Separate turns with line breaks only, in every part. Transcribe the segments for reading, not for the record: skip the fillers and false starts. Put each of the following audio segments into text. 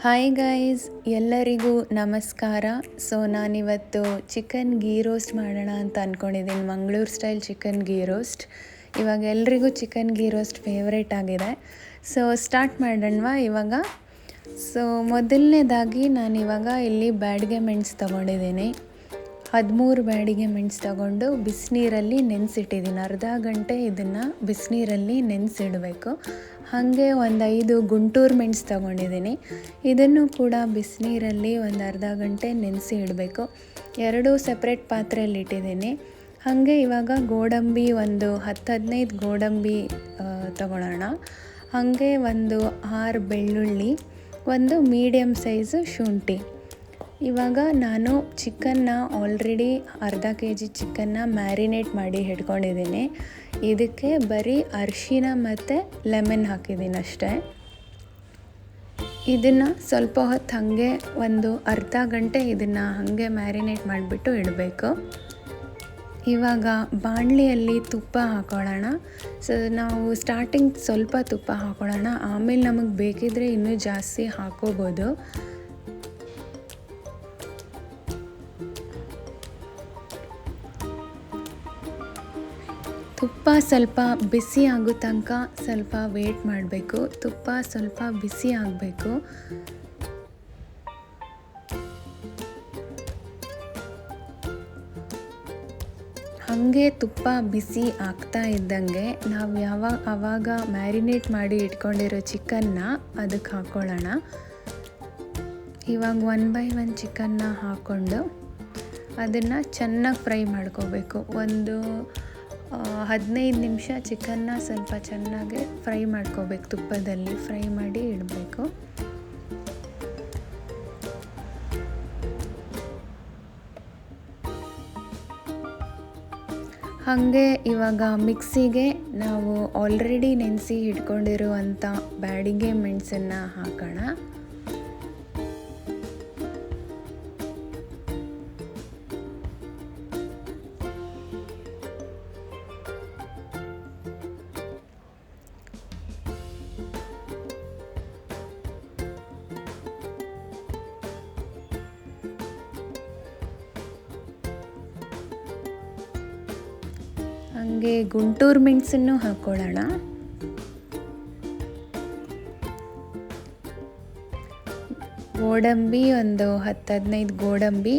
Hi guys, ಎಲ್ಲರಿಗೂ ನಮಸ್ಕಾರ. ನಾನಿವತ್ತು ಚಿಕನ್ ಗೀ ರೋಸ್ಟ್ ಮಾಡೋಣ ಅಂತ ಅಂದ್ಕೊಂಡಿದ್ದೀನಿ. Mangaluru style chicken ghee roast. ಇವಾಗ ಎಲ್ರಿಗೂ ಚಿಕನ್ ಗೀ ರೋಸ್ಟ್ ಫೇವ್ರೇಟ್ ಆಗಿದೆ. ಸ್ಟಾರ್ಟ್ ಮಾಡೋಣವಾ ಇವಾಗ. ಮೊದಲನೇದಾಗಿ ನಾನಿವಾಗ ಇಲ್ಲಿ ಬ್ಯಾಡಿಗೆ ಮೆಣಸು ತೊಗೊಂಡಿದ್ದೀನಿ. 13 ಬ್ಯಾಡಿಗೆ ಮೆಣಸು ತೊಗೊಂಡು ಬಿಸಿನೀರಲ್ಲಿ ನೆನೆಸಿಟ್ಟಿದ್ದೀನಿ. ಅರ್ಧ ಗಂಟೆ ಇದನ್ನು ಬಿಸಿನೀರಲ್ಲಿ ನೆನೆಸಿಡಬೇಕು. ಹಾಗೆ ಒಂದು 5 ಗುಂಟೂರು ಮೆಣಸು ತೊಗೊಂಡಿದ್ದೀನಿ. ಇದನ್ನು ಕೂಡ ಬಿಸಿನೀರಲ್ಲಿ ಒಂದು ಅರ್ಧ ಗಂಟೆ ನೆನೆಸಿ ಇಡಬೇಕು. 2 ಸಪ್ರೇಟ್ ಪಾತ್ರೆಯಲ್ಲಿ ಇಟ್ಟಿದ್ದೀನಿ. ಹಾಗೆ ಇವಾಗ ಗೋಡಂಬಿ ಒಂದು 10-15 ಗೋಡಂಬಿ ತೊಗೊಳ್ಳೋಣ. ಹಾಗೆ ಒಂದು 6 ಬೆಳ್ಳುಳ್ಳಿ, ಒಂದು ಮೀಡಿಯಮ್ ಸೈಜು ಶುಂಠಿ. ಇವಾಗ ನಾನು ಚಿಕನ್ನ ಆಲ್ರೆಡಿ ಅರ್ಧ kg ಚಿಕನ್ನ ಮ್ಯಾರಿನೇಟ್ ಮಾಡಿ ಇಟ್ಕೊಂಡಿದ್ದೀನಿ. ಇದಕ್ಕೆ ಬರೀ ಅರಿಶಿನ ಮತ್ತು ಲೆಮನ್ ಹಾಕಿದ್ದೀನಿ ಅಷ್ಟೇ. ಇದನ್ನು ಸ್ವಲ್ಪ ಹೊತ್ತು ಹಾಗೆ ಒಂದು ಅರ್ಧ ಗಂಟೆ ಇದನ್ನು ಹಾಗೆ ಮ್ಯಾರಿನೇಟ್ ಮಾಡಿಬಿಟ್ಟು ಇಡಬೇಕು. ಇವಾಗ ಬಾಣಲಿಯಲ್ಲಿ ತುಪ್ಪ ಹಾಕೊಳ್ಳೋಣ. ನಾವು ಸ್ಟಾರ್ಟಿಂಗ್ ಸ್ವಲ್ಪ ತುಪ್ಪ ಹಾಕೊಳ್ಳೋಣ, ಆಮೇಲೆ ನಮಗೆ ಬೇಕಿದ್ರೆ ಇನ್ನೂ ಜಾಸ್ತಿ ಹಾಕೋಬೋದು. ತುಪ್ಪ ಸ್ವಲ್ಪ ಬಿಸಿ ಆಗೋ ತನಕ ಸ್ವಲ್ಪ ವೇಟ್ ಮಾಡಬೇಕು. ತುಪ್ಪ ಸ್ವಲ್ಪ ಬಿಸಿ ಆಗಬೇಕು. ಹಾಗೆ ತುಪ್ಪ ಬಿಸಿ ಆಗ್ತಾ ಇದ್ದಂಗೆ ನಾವು ಆವಾಗ ಮ್ಯಾರಿನೇಟ್ ಮಾಡಿ ಇಟ್ಕೊಂಡಿರೋ ಚಿಕನ್ನ ಅದಕ್ಕೆ ಹಾಕ್ಕೊಳ್ಳೋಣ. ಇವಾಗ 1 by 1 ಚಿಕನ್ನ ಹಾಕ್ಕೊಂಡು ಅದನ್ನು ಚೆನ್ನಾಗಿ ಫ್ರೈ ಮಾಡ್ಕೋಬೇಕು. ಒಂದು 15 ನಿಮಿಷ ಚಿಕನ್ನ ಸ್ವಲ್ಪ ಚೆನ್ನಾಗಿ ಫ್ರೈ ಮಾಡ್ಕೋಬೇಕು. ತುಪ್ಪದಲ್ಲಿ ಫ್ರೈ ಮಾಡಿ ಇಡಬೇಕು. ಹಾಗೆ ಇವಾಗ ಮಿಕ್ಸಿಗೆ ನಾವು ಆಲ್ರೆಡಿ ನೆನೆಸಿ ಇಟ್ಕೊಂಡಿರುವಂಥ ಬ್ಯಾಡಿಗೆ ಮೆಣಸನ್ನು ಹಾಕೋಣ. ಹಾಗೆ ಗುಂಟೂರು ಮೆಣಸನ್ನು ಹಾಕ್ಕೊಳ್ಳೋಣ. ಗೋಡಂಬಿ ಒಂದು 10-15 ಗೋಡಂಬಿ.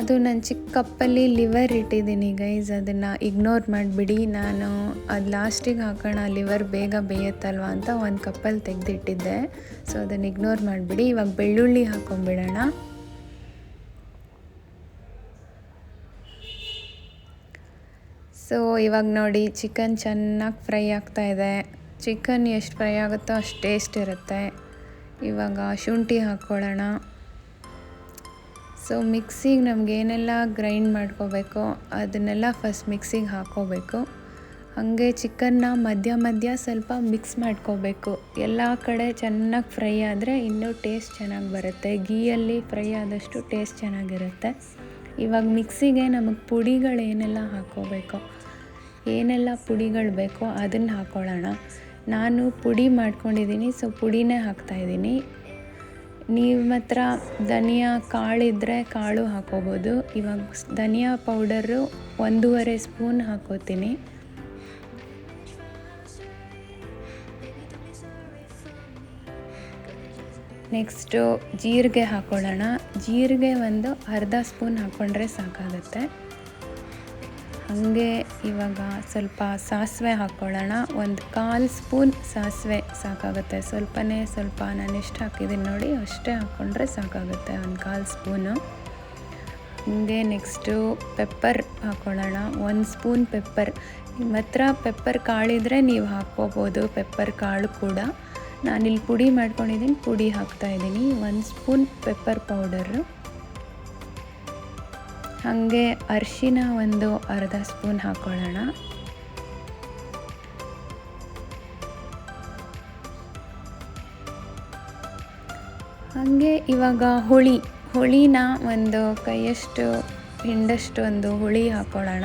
ಅದು ನಾನು ಚಿಕ್ಕ ಕಪ್ಪಲ್ಲಿ ಲಿವರ್ ಇಟ್ಟಿದ್ದೀನಿ ಗೈಸ್, ಅದನ್ನು ಇಗ್ನೋರ್ ಮಾಡಿಬಿಡಿ. ನಾನು ಅದು ಲಾಸ್ಟಿಗೆ ಹಾಕೋಣ, ಲಿವರ್ ಬೇಗ ಬೇಯುತ್ತಲ್ವ ಅಂತ ಒಂದು ಕಪ್ಪಲ್ಲಿ ತೆಗೆದಿಟ್ಟಿದ್ದೆ. ಅದನ್ನು ಇಗ್ನೋರ್ ಮಾಡಿಬಿಡಿ. ಇವಾಗ ಬೆಳ್ಳುಳ್ಳಿ ಹಾಕೊಂಡ್ಬಿಡೋಣ. ಇವಾಗ ನೋಡಿ ಚಿಕನ್ ಚೆನ್ನಾಗಿ ಫ್ರೈ ಆಗ್ತಾಯಿದೆ. ಚಿಕನ್ ಎಷ್ಟು ಫ್ರೈ ಆಗುತ್ತೋ ಅಷ್ಟು ಟೇಸ್ಟ್ ಇರುತ್ತೆ. ಇವಾಗ ಶುಂಠಿ ಹಾಕ್ಕೊಳ್ಳೋಣ. ಮಿಕ್ಸಿಗೆ ನಮಗೇನೆಲ್ಲ ಗ್ರೈಂಡ್ ಮಾಡ್ಕೋಬೇಕೋ ಅದನ್ನೆಲ್ಲ ಫಸ್ಟ್ ಮಿಕ್ಸಿಗೆ ಹಾಕ್ಕೋಬೇಕು. ಹಾಗೆ ಚಿಕನ್ನ ಮಧ್ಯ ಸ್ವಲ್ಪ ಮಿಕ್ಸ್ ಮಾಡ್ಕೋಬೇಕು. ಎಲ್ಲ ಕಡೆ ಚೆನ್ನಾಗಿ ಫ್ರೈ ಆದರೆ ಇನ್ನೂ ಟೇಸ್ಟ್ ಚೆನ್ನಾಗಿ ಬರುತ್ತೆ. ಗೀಯಲ್ಲಿ ಫ್ರೈ ಆದಷ್ಟು ಟೇಸ್ಟ್ ಚೆನ್ನಾಗಿರುತ್ತೆ. ಇವಾಗ ಮಿಕ್ಸಿಗೆ ನಮಗೆ ಪುಡಿಗಳೇನೆಲ್ಲ ಹಾಕ್ಕೋಬೇಕು, ಏನೆಲ್ಲ ಪುಡಿಗಳು ಬೇಕೋ ಅದನ್ನು ಹಾಕ್ಕೊಳ್ಳೋಣ. ನಾನು ಪುಡಿ ಮಾಡ್ಕೊಂಡಿದ್ದೀನಿ, ಪುಡಿನೇ ಹಾಕ್ತಾಯಿದ್ದೀನಿ. ನಿಮ್ಮ ಹತ್ರ ಧನಿಯಾ ಕಾಳಿದ್ದರೆ ಕಾಳು ಹಾಕ್ಕೋಬೋದು. ಇವಾಗ ಧನಿಯಾ ಪೌಡರು 1.5 ಸ್ಪೂನ್ ಹಾಕ್ಕೋತೀನಿ. ನೆಕ್ಸ್ಟು ಜೀರಿಗೆ ಹಾಕ್ಕೊಳ್ಳೋಣ. ಜೀರಿಗೆ ಒಂದು ಅರ್ಧ ಸ್ಪೂನ್ ಹಾಕ್ಕೊಂಡ್ರೆ ಸಾಕಾಗುತ್ತೆ. ಹಾಗೆ ಇವಾಗ ಸ್ವಲ್ಪ ಸಾಸಿವೆ ಹಾಕ್ಕೊಳ್ಳೋಣ. ಒಂದು 1/4 ಸ್ಪೂನ್ ಸಾಸಿವೆ ಸಾಕಾಗುತ್ತೆ. ಸ್ವಲ್ಪ ನಾನು ಎಷ್ಟು ಹಾಕಿದ್ದೀನಿ ನೋಡಿ ಅಷ್ಟೇ ಹಾಕ್ಕೊಂಡ್ರೆ ಸಾಕಾಗುತ್ತೆ, ಒಂದು 1/4 ಸ್ಪೂನು. ಹಾಗೆ ನೆಕ್ಸ್ಟು ಪೆಪ್ಪರ್ ಹಾಕ್ಕೊಳ್ಳೋಣ. 1 ಸ್ಪೂನ್ ಪೆಪ್ಪರ್. ನಿಮ್ಮ ಹತ್ರ ಪೆಪ್ಪರ್ ಕಾಳಿದ್ರೆ ನೀವು ಹಾಕ್ಕೋಬೋದು, ಪೆಪ್ಪರ್ ಕಾಳು ಕೂಡ. ನಾನಿಲ್ಲಿ ಪುಡಿ ಮಾಡ್ಕೊಂಡಿದ್ದೀನಿ, ಪುಡಿ ಹಾಕ್ತಾಯಿದ್ದೀನಿ. 1 ಸ್ಪೂನ್ ಪೆಪ್ಪರ್ ಪೌಡರು. ಹಾಗೆ ಅರಿಶಿನ ಒಂದು ಅರ್ಧ ಸ್ಪೂನ್ ಹಾಕ್ಕೊಳ್ಳೋಣ. ಹಾಗೆ ಇವಾಗ ಹುಳಿನ ಒಂದು ಕೈಯಷ್ಟು ಹಿಂಡಷ್ಟು ಒಂದು ಹುಳಿ ಹಾಕ್ಕೊಳ್ಳೋಣ.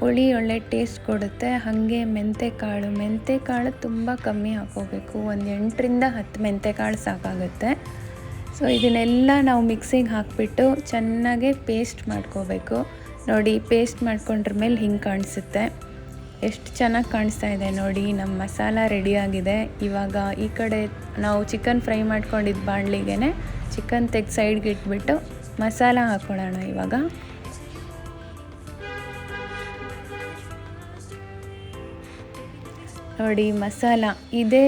ಹುಳಿ ಒಳ್ಳೆ ಟೇಸ್ಟ್ ಕೊಡುತ್ತೆ. ಹಾಗೆ ಮೆಂತೆಕಾಳು ತುಂಬ ಕಮ್ಮಿ ಹಾಕ್ಕೋಬೇಕು. ಒಂದು 8ರಿಂದ 10 ಮೆಂತೆಕಾಳು ಸಾಕಾಗುತ್ತೆ. ಸೊ ಇದನ್ನೆಲ್ಲ ನಾವು ಮಿಕ್ಸಿಗೆ ಹಾಕಿಬಿಟ್ಟು ಚೆನ್ನಾಗೆ ಪೇಸ್ಟ್ ಮಾಡ್ಕೋಬೇಕು. ನೋಡಿ, ಪೇಸ್ಟ್ ಮಾಡ್ಕೊಂಡ್ರ ಮೇಲೆ ಹಿಂಗೆ ಕಾಣಿಸುತ್ತೆ. ಎಷ್ಟು ಚೆನ್ನಾಗಿ ಕಾಣಿಸ್ತಾ ಇದೆ ನೋಡಿ. ನಮ್ಮ ಮಸಾಲ ರೆಡಿಯಾಗಿದೆ. ಇವಾಗ ಈ ಕಡೆ ನಾವು ಚಿಕನ್ ಫ್ರೈ ಮಾಡ್ಕೊಂಡಿದ್ದ ಬಾಣಲಿಗೆ ಚಿಕನ್ ತೆಗೆದು ಸೈಡ್ಗೆ ಇಟ್ಬಿಟ್ಟು ಮಸಾಲ ಹಾಕ್ಕೊಳ್ಳೋಣ. ಇವಾಗ ನೋಡಿ, ಮಸಾಲ ಇದೇ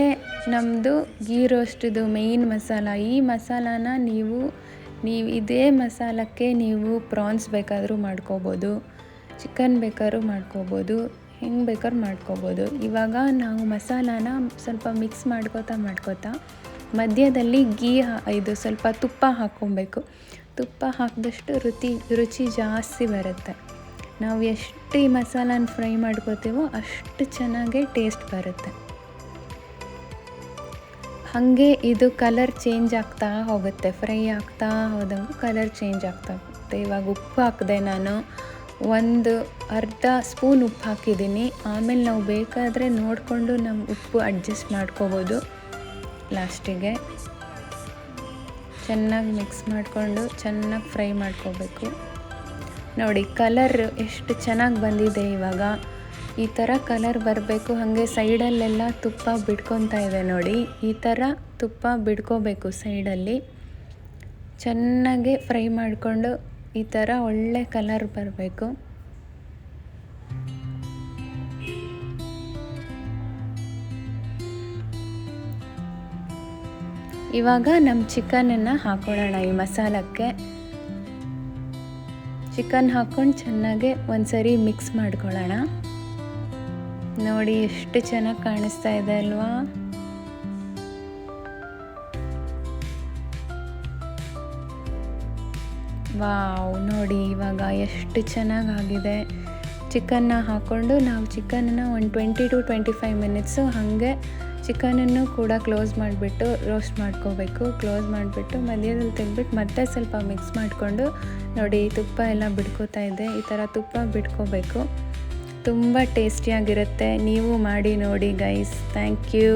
ನಮ್ಮದು ಗೀ ರೋಸ್ಟ್ದು ಮೇಯ್ನ್ ಮಸಾಲ. ಈ ಮಸಾಲಾನ ನೀವು ಇದೇ ಮಸಾಲಕ್ಕೆ ನೀವು ಪ್ರಾನ್ಸ್ ಬೇಕಾದರೂ ಮಾಡ್ಕೋಬೋದು, ಚಿಕನ್ ಬೇಕಾದ್ರೂ ಮಾಡ್ಕೋಬೋದು, ಹೆಂಗೆ ಬೇಕಾದ್ರೂ ಮಾಡ್ಕೋಬೋದು. ಇವಾಗ ನಾವು ಮಸಾಲಾನ ಸ್ವಲ್ಪ ಮಿಕ್ಸ್ ಮಾಡ್ಕೋತಾ ಮಧ್ಯದಲ್ಲಿ ಇದು ಸ್ವಲ್ಪ ತುಪ್ಪ ಹಾಕ್ಕೊಬೇಕು. ತುಪ್ಪ ಹಾಕಿದಷ್ಟು ರುಚಿ ಜಾಸ್ತಿ ಬರುತ್ತೆ. ನಾವು ಎಷ್ಟು ಈ ಮಸಾಲಾನ ಫ್ರೈ ಮಾಡ್ಕೋತೀವೋ ಅಷ್ಟು ಚೆನ್ನಾಗೇ ಟೇಸ್ಟ್ ಬರುತ್ತೆ. ಹಾಗೆ ಇದು ಕಲರ್ ಚೇಂಜ್ ಆಗ್ತಾ ಹೋಗುತ್ತೆ. ಫ್ರೈ ಆಗ್ತಾ ಹೋದಂಗೆ ಕಲರ್ ಚೇಂಜ್ ಆಗ್ತಾ ಹೋಗುತ್ತೆ. ಇವಾಗ ಉಪ್ಪು ಹಾಕಿದೆ ನಾನು. ಒಂದು ಅರ್ಧ ಸ್ಪೂನ್ ಉಪ್ಪು ಹಾಕಿದ್ದೀನಿ. ಆಮೇಲೆ ನಾವು ಬೇಕಾದರೆ ನೋಡಿಕೊಂಡು ನಮ್ಮ ಉಪ್ಪು ಅಡ್ಜಸ್ಟ್ ಮಾಡ್ಕೋಬೋದು. ಲಾಸ್ಟಿಗೆ ಚೆನ್ನಾಗಿ ಮಿಕ್ಸ್ ಮಾಡಿಕೊಂಡು ಚೆನ್ನಾಗಿ ಫ್ರೈ ಮಾಡ್ಕೋಬೇಕು. ನೋಡಿ, ಕಲರ್ ಎಷ್ಟು ಚೆನ್ನಾಗಿ ಬಂದಿದೆ. ಇವಾಗ ಈ ಥರ ಕಲರ್ ಬರಬೇಕು. ಹಾಗೆ ಸೈಡಲ್ಲೆಲ್ಲ ತುಪ್ಪ ಬಿಡ್ಕೊತಾ ಇದೆ ನೋಡಿ. ಈ ಥರ ತುಪ್ಪ ಬಿಡ್ಕೋಬೇಕು ಸೈಡಲ್ಲಿ. ಚೆನ್ನಾಗಿ ಫ್ರೈ ಮಾಡಿಕೊಂಡು ಈ ಥರ ಒಳ್ಳೆ ಕಲರ್ ಬರಬೇಕು. ಇವಾಗ ನಮ್ಮ ಚಿಕನನ್ನು ಹಾಕೊಳ್ಳೋಣ ಈ ಮಸಾಲಕ್ಕೆ. ಚಿಕನ್ ಹಾಕ್ಕೊಂಡು ಚೆನ್ನಾಗಿ ಒಂದ್ಸರಿ ಮಿಕ್ಸ್ ಮಾಡ್ಕೊಳ್ಳೋಣ. ನೋಡಿ, ಎಷ್ಟು ಚೆನ್ನಾಗಿ ಕಾಣಿಸ್ತಾ ಇದೆ ಅಲ್ವಾ? ವಾವ್, ನೋಡಿ ಇವಾಗ ಎಷ್ಟು ಚೆನ್ನಾಗಾಗಿದೆ. ಚಿಕನ್ನ ಹಾಕ್ಕೊಂಡು ನಾವು ಚಿಕನನ್ನು ಒಂದು 20 to 25 ಮಿನಿಟ್ಸು ಹಾಗೆ ಚಿಕನನ್ನು ಕೂಡ ಕ್ಲೋಸ್ ಮಾಡಿಬಿಟ್ಟು ರೋಸ್ಟ್ ಮಾಡ್ಕೋಬೇಕು. ಕ್ಲೋಸ್ ಮಾಡಿಬಿಟ್ಟು ಮಧ್ಯದಲ್ಲಿ ತೆಗೆದ್ಬಿಟ್ಟು ಮತ್ತೆ ಸ್ವಲ್ಪ ಮಿಕ್ಸ್ ಮಾಡಿಕೊಂಡು ನೋಡಿ, ತುಪ್ಪ ಎಲ್ಲ ಬಿಡ್ಕೋತಾ ಇದೆ. ಈ ಥರ ತುಪ್ಪ ಬಿಡ್ಕೋಬೇಕು. ತುಂಬ ಟೇಸ್ಟಿಯಾಗಿರುತ್ತೆ. ನೀವು ಮಾಡಿ ನೋಡಿ ಗೈಸ್. Thank you.